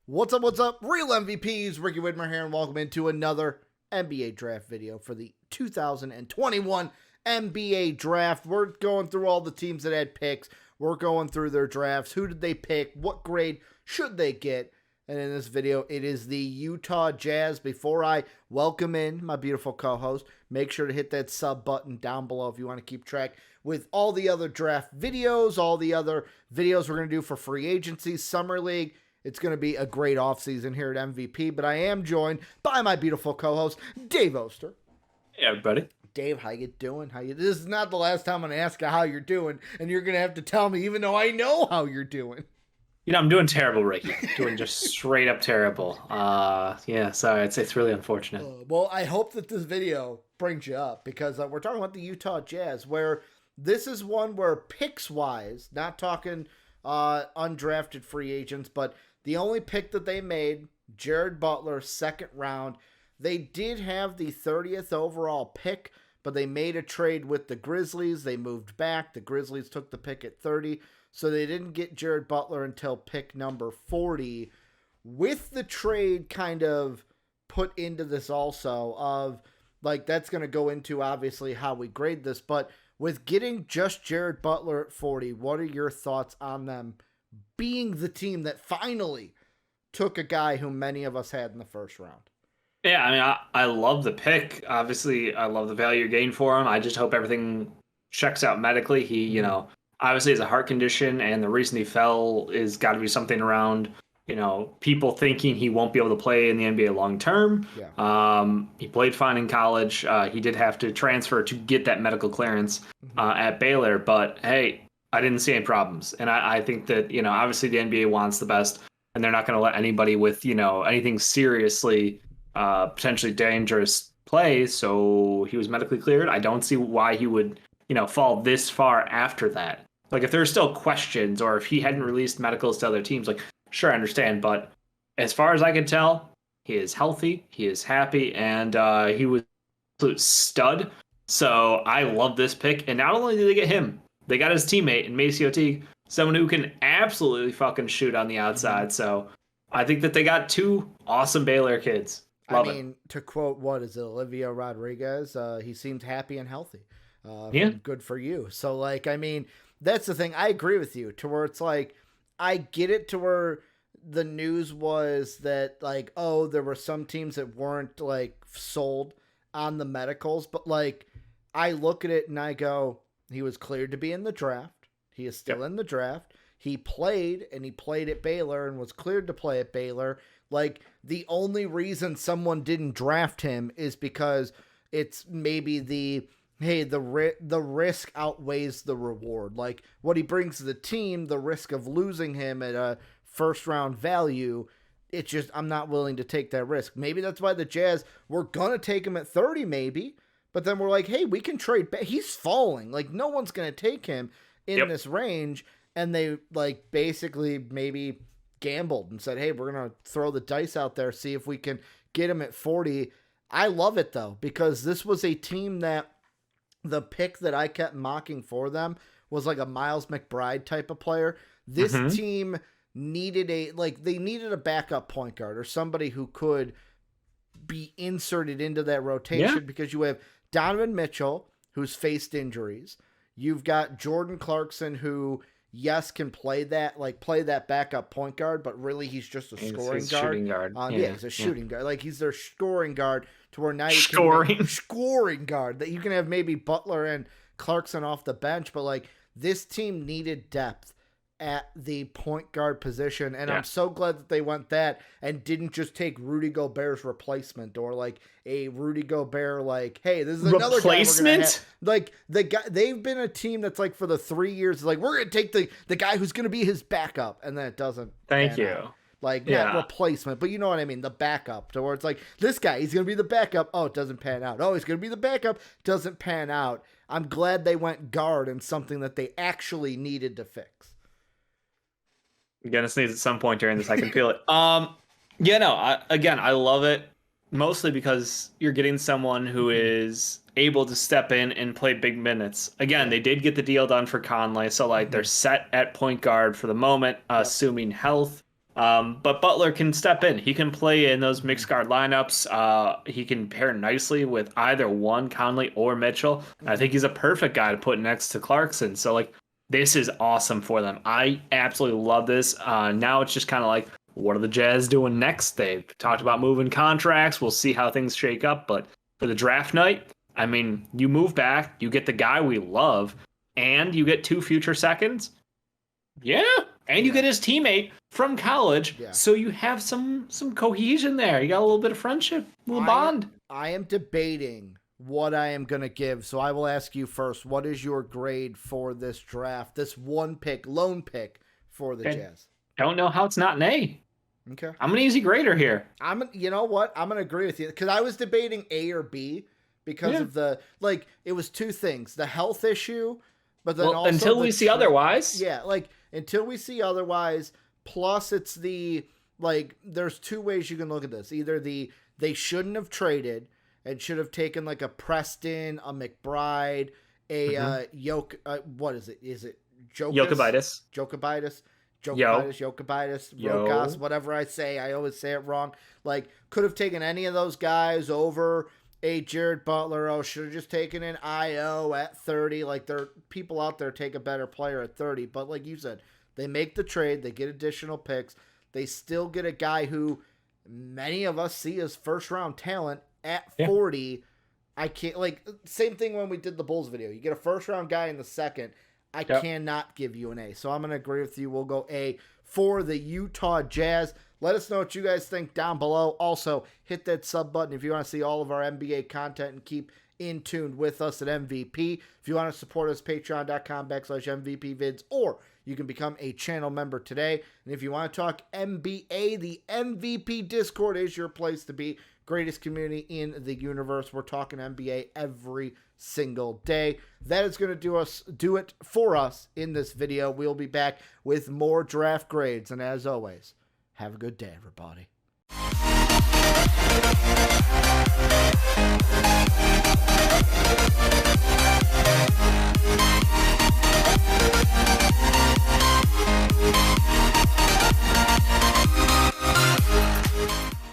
What's up, real MVPs? Ricky Widmer here, and welcome into another NBA draft video for the 2021 NBA draft. We're going through all the teams that had picks. We're going through their drafts. Who did they pick? What grade should they get? And in this video, it is the Utah Jazz. Before I welcome in my beautiful co-host, make sure to hit that sub button down below if you want to keep track with all the other draft videos, all the other videos we're going to do for free agency, summer league. It's going to be a great offseason here at MVP, but I am joined by my beautiful co-host, Dave Oster. Hey, everybody. Dave, how you doing? This is not the last time I'm going to ask you how you're doing, and you're going to have to tell me even though I know how you're doing. You know, I'm doing terrible, Ricky. Doing just straight up terrible. Yeah, sorry. It's really unfortunate. Well, I hope that this video brings you up because we're talking about the Utah Jazz, where this is one where picks-wise, not talking undrafted free agents, but the only pick that they made, Jared Butler, second round. They did have the 30th overall pick, but they made a trade with the Grizzlies. They moved back. The Grizzlies took the pick at 30, so they didn't get Jared Butler until pick number 40. With the trade kind of put into this also of, like, that's going to go into, obviously, how we grade this, but with getting just Jared Butler at 40, what are your thoughts on them being the team that finally took a guy who many of us had in the first round? Yeah, I mean, I love the pick. Obviously, I love the value you gained for him. I just hope everything checks out medically. He, obviously has a heart condition, and the reason he fell is got to be something around, people thinking he won't be able to play in the NBA long term. Yeah. He played fine in college. He did have to transfer to get that medical clearance at Baylor, but hey, I didn't see any problems. And I think that, obviously the NBA wants the best, and they're not going to let anybody with, anything seriously potentially dangerous play. So he was medically cleared. I don't see why he would, fall this far after that. Like, if there's still questions or if he hadn't released medicals to other teams, like, sure, I understand. But as far as I can tell, he is healthy, he is happy, and he was an absolute stud. So I love this pick. And not only did they get him, they got his teammate in MaCio Teague, someone who can absolutely fucking shoot on the outside. So I think that they got two awesome Baylor kids. Love it. To quote, what is it, Olivia Rodriguez, he seemed happy and healthy. Yeah. Good for you. So, that's the thing. I agree with you to where it's like, I get it to where the news was that, there were some teams that weren't, sold on the medicals. But, I look at it and I go, he was cleared to be in the draft. He is still in the draft. He played, and he played at Baylor and was cleared to play at Baylor. The only reason someone didn't draft him is because it's maybe the risk outweighs the reward. What he brings to the team, the risk of losing him at a first-round value, it's just, I'm not willing to take that risk. Maybe that's why the Jazz were going to take him at 30 maybe, but then we're like, hey, we can trade back. He's falling. No one's going to take him in this range. And they, basically maybe gambled and said, hey, we're going to throw the dice out there, see if we can get him at 40. I love it, though, because this was a team that the pick that I kept mocking for them was like a Miles McBride type of player. This team needed they needed a backup point guard or somebody who could be inserted into that rotation because you have Donovan Mitchell, who's faced injuries. You've got Jordan Clarkson, who, yes, can play that backup point guard, but really he's just a scoring guard. Shooting guard. He's a shooting guard. He's their scoring guard to where now you scoring guard that you can have maybe Butler and Clarkson off the bench, but this team needed depth at the point guard position, and I'm so glad that they went that and didn't just take Rudy Gobert's replacement or a Rudy Gobert hey, this is another replacement. The guy, they've been a team that's for the 3 years we're gonna take the guy who's gonna be his backup, and then it doesn't. Thank you. Out. Not replacement, but you know what I mean, the backup, to where it's this guy, he's going to be the backup. Oh, it doesn't pan out. Oh, he's going to be the backup. Doesn't pan out. I'm glad they went guard and something that they actually needed to fix. I'm going to sneeze at some point during this. I can feel it. I love it, mostly because you're getting someone who is able to step in and play big minutes. Again, they did get the deal done for Conley, so they're set at point guard for the moment, assuming health. But Butler can step in. He can play in those mixed guard lineups. He can pair nicely with either one, Conley or Mitchell. I think he's a perfect guy to put next to Clarkson. So, like, this is awesome for them. I absolutely love this. Now it's just kind of like, what are the Jazz doing next? They've talked about moving contracts. We'll see how things shake up. But for the draft night, I mean, you move back, you get the guy we love, and you get 2 future seconds. Yeah. And you get his teammate from college. Yeah. So you have some cohesion there. You got a little bit of friendship, a little bond. I am debating what I am going to give. So I will ask you first, what is your grade for this draft? This lone pick for the Jazz? Don't know how it's not an A. Okay. I'm an easy grader here. You know what? I'm going to agree with you because I was debating A or B because of it was 2 things, the health issue, but then also until we see otherwise. Yeah. Until we see otherwise, plus it's there's 2 ways you can look at this. Either they shouldn't have traded and should have taken like a Preston, a McBride, a what is it? Is it Jokibitis, Rokas, whatever I say. I always say it wrong. Like, could have taken any of those guys over a Jared Butler. Oh, should have just taken an IO at 30. Like, there are people out there take a better player at 30. But like you said, they make the trade. They get additional picks. They still get a guy who many of us see as first-round talent at 40. I can't, same thing when we did the Bulls video. You get a first-round guy in the second. I cannot give you an A. So I'm going to agree with you. We'll go A for the Utah Jazz. Let us know what you guys think down below. Also, hit that sub button if you want to see all of our NBA content and keep in tune with us at MVP. If you want to support us, patreon.com/MVPvids, or you can become a channel member today. And if you want to talk NBA, the MVP Discord is your place to be. Greatest community in the universe. We're talking NBA every single day. That is going to do it for us in this video. We'll be back with more draft grades. And as always, have a good day, everybody.